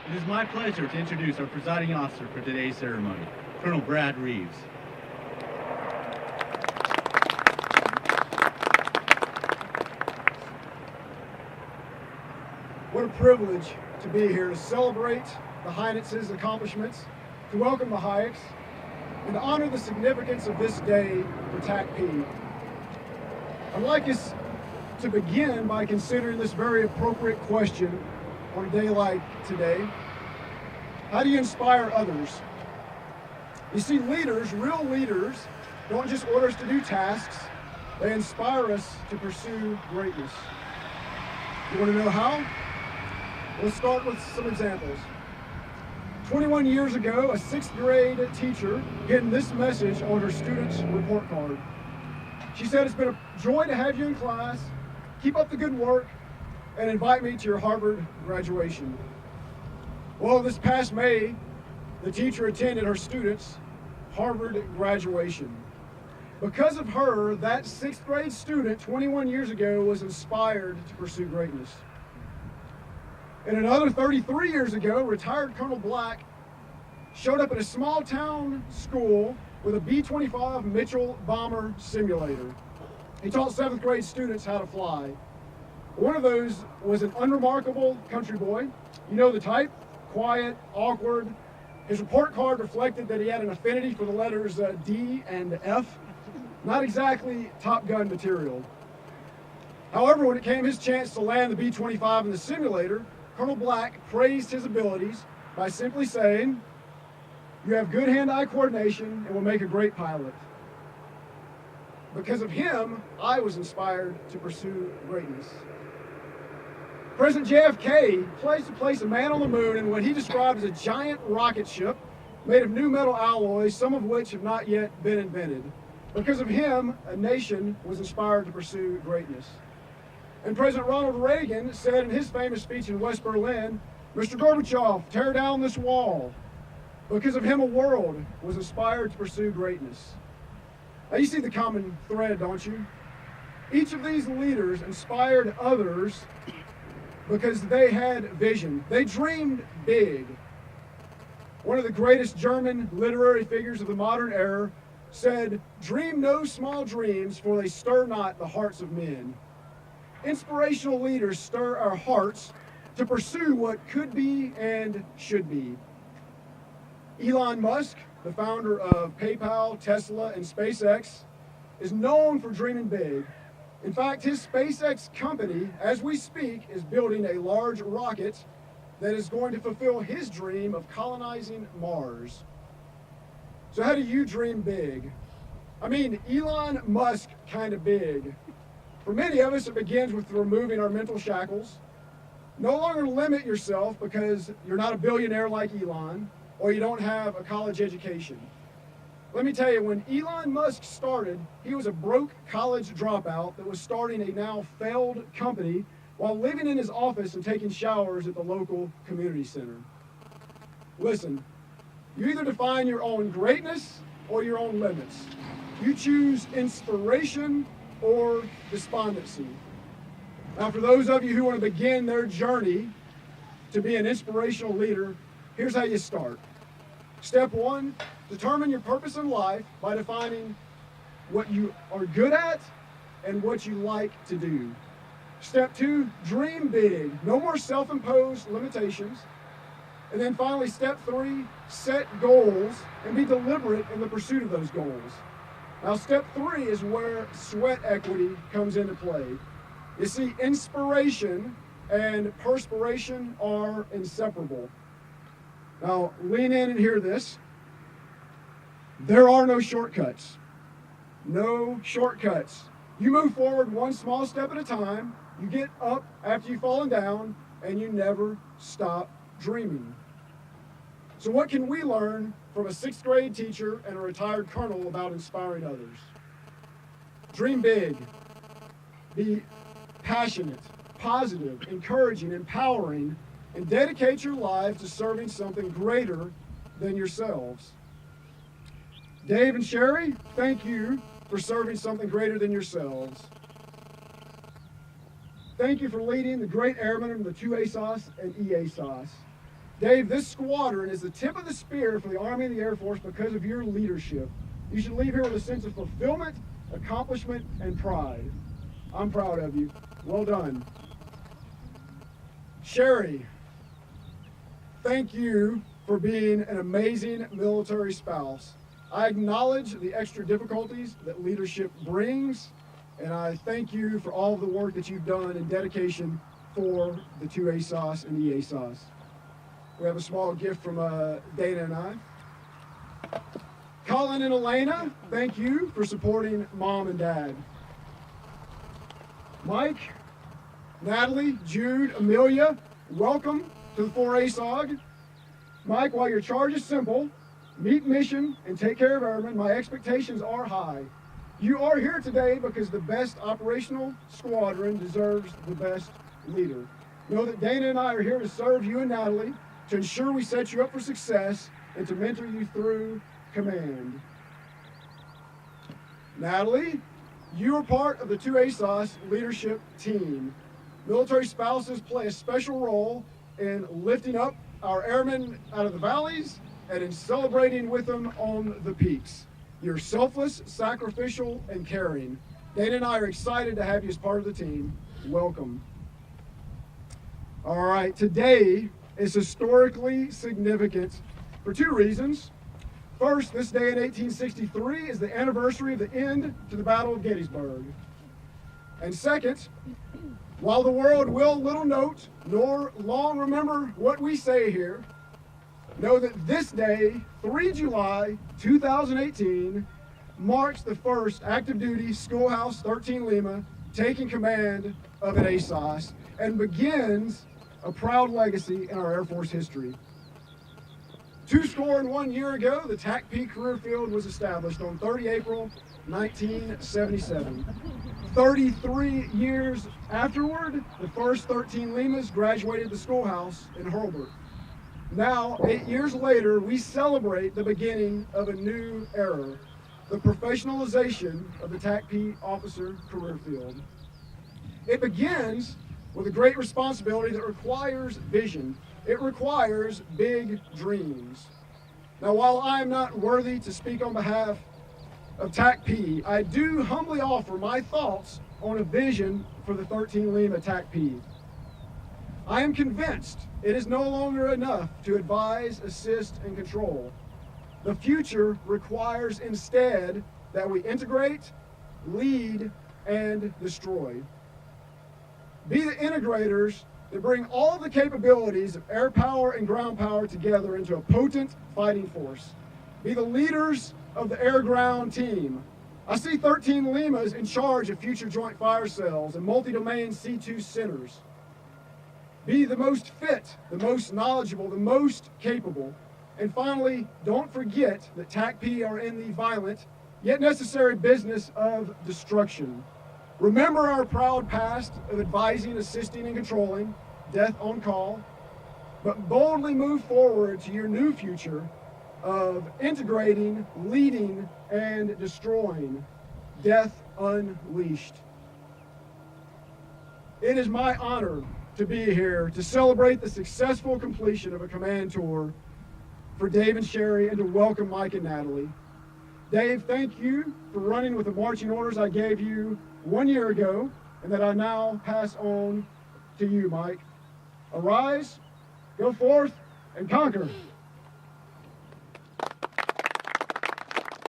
It is my pleasure to introduce our presiding officer for today's ceremony, Colonel Brad Reeves. What a privilege to be here to celebrate the Highnetz's accomplishments, to welcome the Hayeks, and to honor the significance of this day for TACP. I'd like us to begin by considering this very appropriate question on a day like today. How do you inspire others? You see, leaders, real leaders, don't just order us to do tasks, they inspire us to pursue greatness. You want to know how? Let's start with some examples. 21 years ago, a sixth grade teacher pinned this message on her student's report card. She said, "It's been a joy to have you in class. Keep up the good work and invite me to your Harvard graduation." Well, this past May, the teacher attended her student's Harvard graduation. Because of her, that sixth grade student 21 years ago was inspired to pursue greatness. And another 33 years ago, retired Colonel Black showed up at a small town school with a B-25 Mitchell bomber simulator. He taught seventh grade students how to fly. One of those was an unremarkable country boy. You know the type, quiet, awkward. His report card reflected that he had an affinity for the letters D and F. Not exactly Top Gun material. However, when it came his chance to land the B-25 in the simulator, Colonel Black praised his abilities by simply saying, "You have good hand-eye coordination and will make a great pilot." Because of him, I was inspired to pursue greatness. President JFK pledged to place a man on the moon in what he described as a giant rocket ship made of new metal alloys, some of which have not yet been invented. Because of him, a nation was inspired to pursue greatness. And President Ronald Reagan said in his famous speech in West Berlin, "Mr. Gorbachev, tear down this wall." Because of him, a world was inspired to pursue greatness. Now you see the common thread, don't you? Each of these leaders inspired others because they had vision. They dreamed big. One of the greatest German literary figures of the modern era said, "Dream no small dreams, for they stir not the hearts of men." Inspirational leaders stir our hearts to pursue what could be and should be. Elon Musk, the founder of PayPal, Tesla, and SpaceX, is known for dreaming big. In fact, his SpaceX company, as we speak, is building a large rocket that is going to fulfill his dream of colonizing Mars. So how do you dream big? I mean, Elon Musk kind of big. For many of us, it begins with removing our mental shackles. No longer limit yourself because you're not a billionaire like Elon, or you don't have a college education. Let me tell you, when Elon Musk started, he was a broke college dropout that was starting a now failed company while living in his office and taking showers at the local community center. Listen, you either define your own greatness or your own limits. You choose inspiration or despondency. Now, for those of you who want to begin their journey to be an inspirational leader, here's how you start. Step one, determine your purpose in life by defining what you are good at and what you like to do. Step two, dream big. No more self-imposed limitations. And then finally, step three, set goals and be deliberate in the pursuit of those goals. Now, step three is where sweat equity comes into play. You see, inspiration and perspiration are inseparable. Now, lean in and hear this. There are no shortcuts. No shortcuts. You move forward one small step at a time. You get up after you've fallen down, and you never stop dreaming. So what can we learn from a sixth grade teacher and a retired colonel about inspiring others? Dream big. Be passionate, positive, encouraging, empowering, and dedicate your life to serving something greater than yourselves. Dave and Sherry, thank you for serving something greater than yourselves. Thank you for leading the great airmen of the two ASOS and EASOS. Dave, this squadron is the tip of the spear for the Army and the Air Force because of your leadership. You should leave here with a sense of fulfillment, accomplishment, and pride. I'm proud of you. Well done. Sherry, thank you for being an amazing military spouse. I acknowledge the extra difficulties that leadership brings, and I thank you for all of the work that you've done and dedication for the two ASOS and the ASOS. We have a small gift from Dana and I. Colin and Elena, thank you for supporting Mom and Dad. Mike, Natalie, Jude, Amelia, welcome to the 4ASOG. Mike, while your charge is simple, meet mission and take care of airmen, my expectations are high. You are here today because the best operational squadron deserves the best leader. Know that Dana and I are here to serve you and Natalie, to ensure we set you up for success, and to mentor you through command. Natalie, you are part of the 2ASOS leadership team. Military spouses play a special role in lifting up our airmen out of the valleys and in celebrating with them on the peaks. You're selfless, sacrificial, and caring. Dana and I are excited to have you as part of the team. Welcome. All right, today is historically significant for two reasons. First, this day in 1863 is the anniversary of the end to the Battle of Gettysburg. And second, while the world will little note nor long remember what we say here, know that this day, 3 July 2018, marks the first active duty Schoolhouse 13 Lima taking command of an ASOS and begins a proud legacy in our Air Force history. 21 years ago, the TACP career field was established on 30 April 1977. 33 years afterward, the first 13 Limas graduated the schoolhouse in Hurlburt. Now, 8 years later, we celebrate the beginning of a new era, the professionalization of the TACP officer career field. It begins with a great responsibility that requires vision. It requires big dreams. Now, while I am not worthy to speak on behalf of TACP, I do humbly offer my thoughts on a vision for the 13 Lima TACP. I am convinced it is no longer enough to advise, assist, and control. The future requires instead that we integrate, lead, and destroy. Be the integrators that bring all of the capabilities of air power and ground power together into a potent fighting force. Be the leaders of the air-ground team. I see 13 Limas in charge of future joint fire cells and multi-domain C2 centers. Be the most fit, the most knowledgeable, the most capable. And finally, don't forget that TACP are in the violent, yet necessary business of destruction. Remember our proud past of advising, assisting, and controlling, death on call, but boldly move forward to your new future of integrating, leading, and destroying, death unleashed. It is my honor to be here to celebrate the successful completion of a command tour for Dave and Sherry and to welcome Mike and Natalie. Dave, thank you for running with the marching orders I gave you 1 year ago and that I now pass on to you, Mike. Arise, go forth, and conquer.